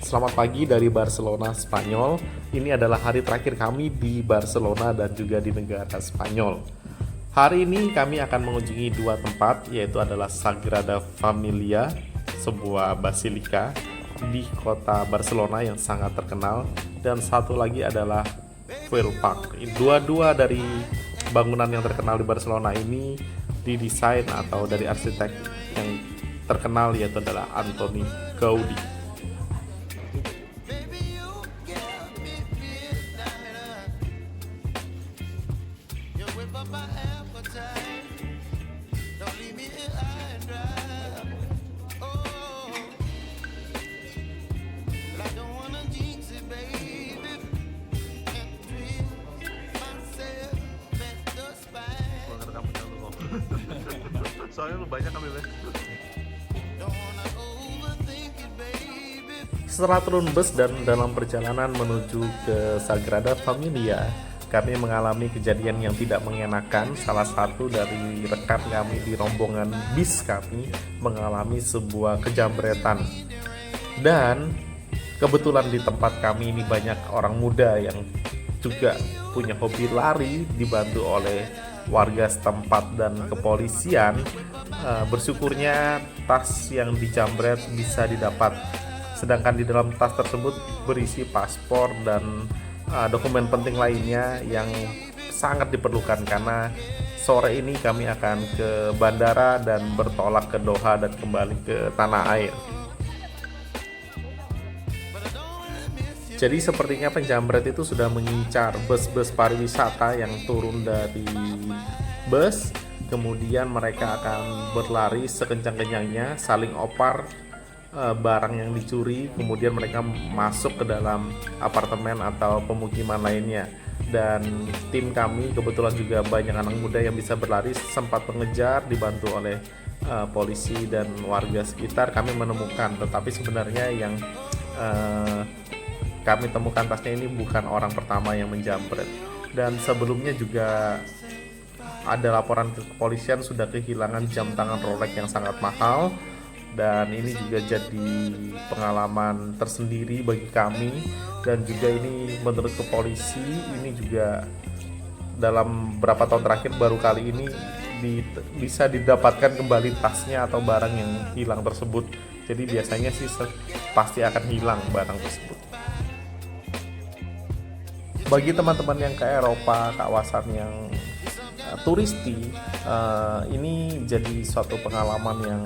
Selamat pagi dari Barcelona, Spanyol. Ini adalah hari terakhir kami di Barcelona dan juga di negara Spanyol. Hari ini kami akan mengunjungi dua tempat, yaitu adalah Sagrada Familia, sebuah basilika di kota Barcelona yang sangat terkenal, dan satu lagi adalah Fuel Park. Dua-dua dari bangunan yang terkenal di Barcelona ini didesain atau dari arsitek yang terkenal, yaitu adalah Antoni Gaudi. Soalnya lu banyak ambilnya. Setelah turun bus dan dalam perjalanan menuju ke Sagrada Familia, kami mengalami kejadian yang tidak mengenakan. Salah satu dari rekan kami di rombongan bis kami mengalami sebuah kejamretan. Dan kebetulan di tempat kami ini banyak orang muda yang juga punya hobi lari, dibantu oleh warga setempat dan kepolisian. Bersyukurnya tas yang dijamret bisa didapat, sedangkan di dalam tas tersebut berisi paspor dan dokumen penting lainnya yang sangat diperlukan, karena sore ini kami akan ke bandara dan bertolak ke Doha dan kembali ke tanah air. Jadi sepertinya penjamret itu sudah mengincar bus-bus pariwisata yang turun dari bus. Kemudian mereka akan berlari sekencang-kencangnya, saling opar barang yang dicuri. Kemudian mereka masuk ke dalam apartemen atau pemukiman lainnya. Dan tim kami kebetulan juga banyak anak muda yang bisa berlari, sempat mengejar dibantu oleh polisi dan warga sekitar. Kami menemukan, tetapi sebenarnya yang kami temukan tasnya ini bukan orang pertama yang menjamret. Dan sebelumnya juga ada laporan ke kepolisian sudah kehilangan jam tangan Rolex yang sangat mahal, dan ini juga jadi pengalaman tersendiri bagi kami. Dan juga ini menurut kepolisi ini juga dalam beberapa tahun terakhir baru kali ini bisa didapatkan kembali tasnya atau barang yang hilang tersebut. Jadi biasanya sih pasti akan hilang barang tersebut. Bagi teman-teman yang ke Eropa, kawasan yang turisti, ini jadi suatu pengalaman yang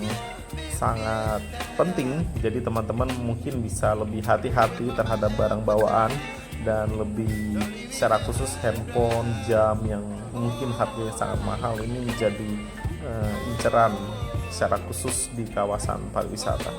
sangat penting. Jadi teman-teman mungkin bisa lebih hati-hati terhadap barang bawaan, dan lebih secara khusus handphone, jam yang mungkin harganya sangat mahal ini menjadi inceran secara khusus di kawasan pariwisata.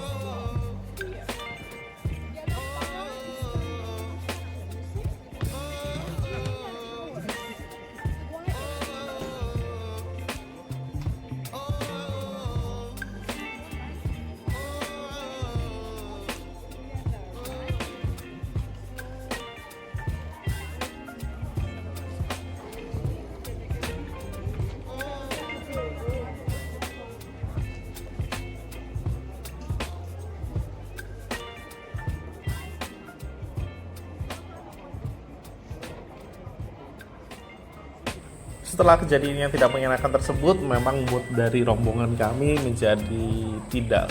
Setelah kejadian yang tidak mengenakan tersebut, memang mood dari rombongan kami menjadi tidak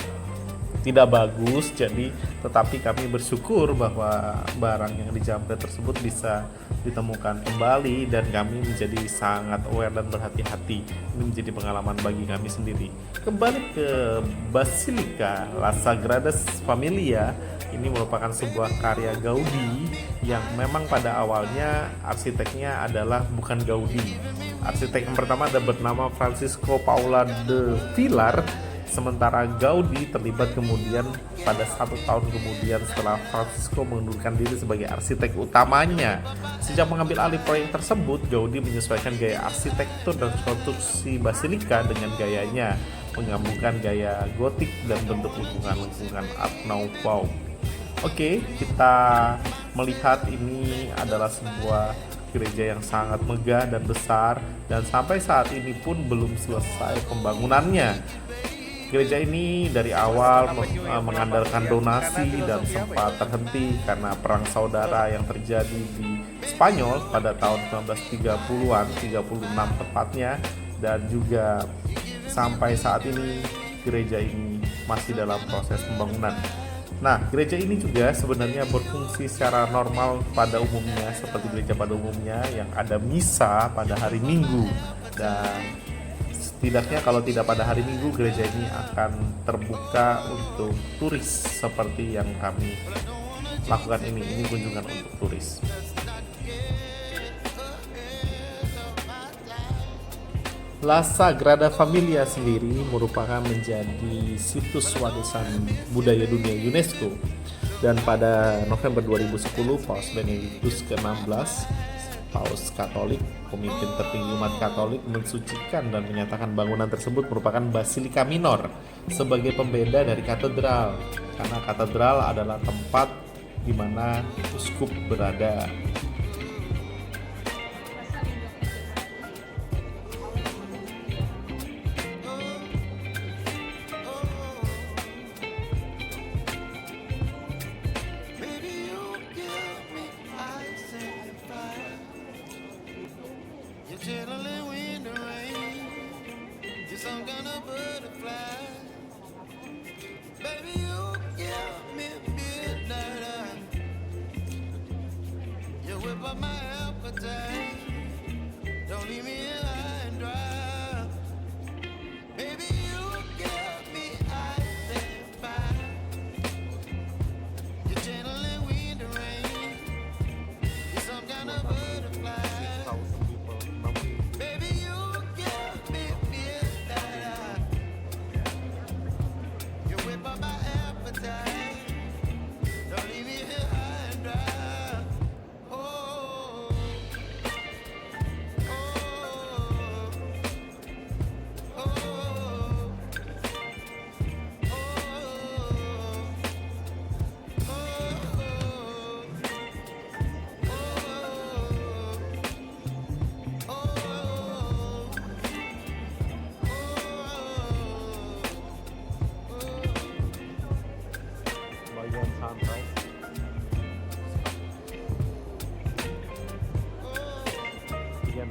bagus. Jadi tetapi kami bersyukur bahwa barang yang dijamret tersebut bisa ditemukan kembali, dan kami menjadi sangat aware dan berhati-hati. Ini menjadi pengalaman bagi kami sendiri. Kembali ke Basilika La Sagrada Familia, ini merupakan sebuah karya Gaudi yang memang pada awalnya arsiteknya adalah bukan Gaudi. Arsitek yang pertama ada bernama Francisco Paula de Villar, sementara Gaudi terlibat kemudian pada 1 tahun kemudian setelah Francisco mengundurkan diri sebagai arsitek utamanya. Sejak mengambil alih proyek tersebut, Gaudi menyesuaikan gaya arsitektur dan konstruksi basilika dengan gayanya, menggabungkan gaya gotik dan bentuk lingkungan Art Nouveau. Oke, kita melihat ini adalah sebuah gereja yang sangat megah dan besar, dan sampai saat ini pun belum selesai pembangunannya. Gereja ini dari awal mengandalkan donasi dan sempat terhenti karena perang saudara yang terjadi di Spanyol pada tahun 1930-an, 36 tepatnya, dan juga sampai saat ini gereja ini masih dalam proses pembangunan. Nah, gereja ini juga sebenarnya berfungsi secara normal pada umumnya seperti gereja pada umumnya yang ada misa pada hari Minggu, dan setidaknya kalau tidak pada hari Minggu, gereja ini akan terbuka untuk turis seperti yang kami lakukan ini. Ini kunjungan untuk turis. La Sagrada Familia sendiri merupakan menjadi situs warisan budaya dunia UNESCO, dan pada November 2010 Paus Benediktus ke-16, Paus Katolik, pemimpin tertinggi umat Katolik, mensucikan dan menyatakan bangunan tersebut merupakan Basilika Minor sebagai pembeda dari katedral, karena katedral adalah tempat di mana uskup berada.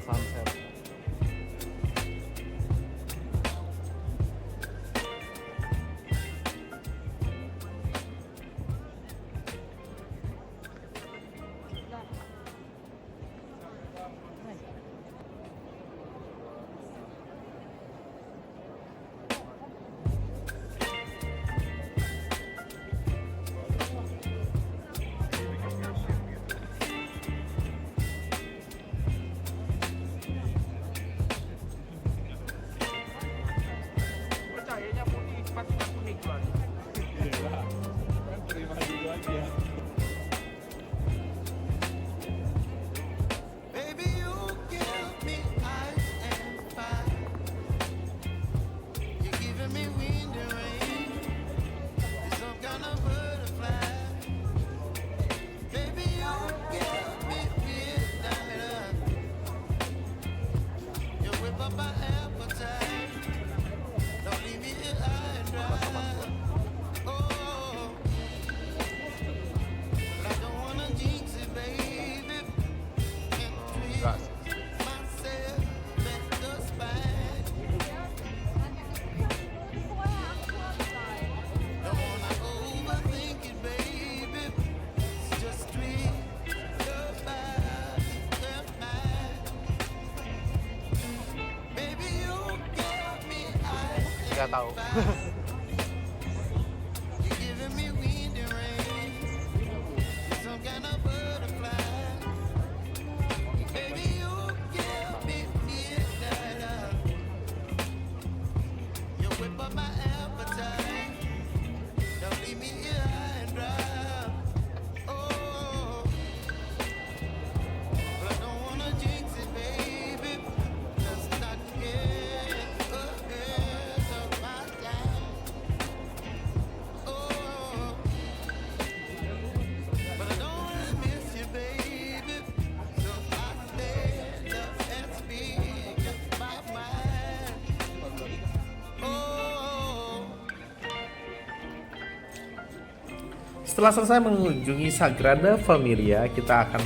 Sunset. Nggak tahu. Setelah selesai mengunjungi Sagrada Familia, kita akan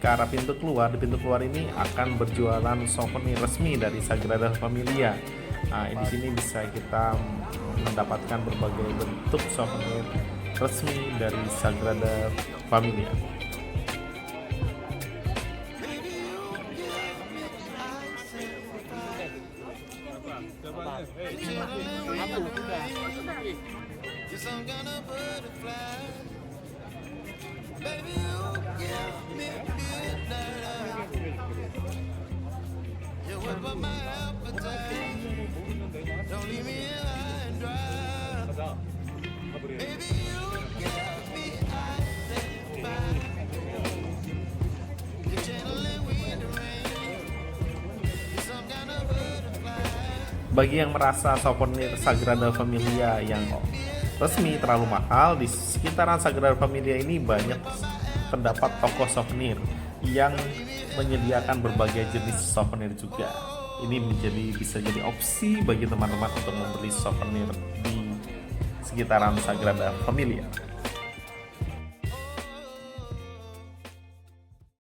ke arah pintu keluar. Di pintu keluar ini akan berjualan souvenir resmi dari Sagrada Familia. Nah, di sini bisa kita mendapatkan berbagai bentuk souvenir resmi dari Sagrada Familia. Bagi yang merasa souvenir Sagrada Familia yang resmi terlalu mahal, di sekitaran Sagrada Familia ini banyak terdapat toko souvenir yang menyediakan berbagai jenis souvenir juga. Ini bisa jadi opsi bagi teman-teman untuk membeli souvenir di sekitaran Sagrada Familia.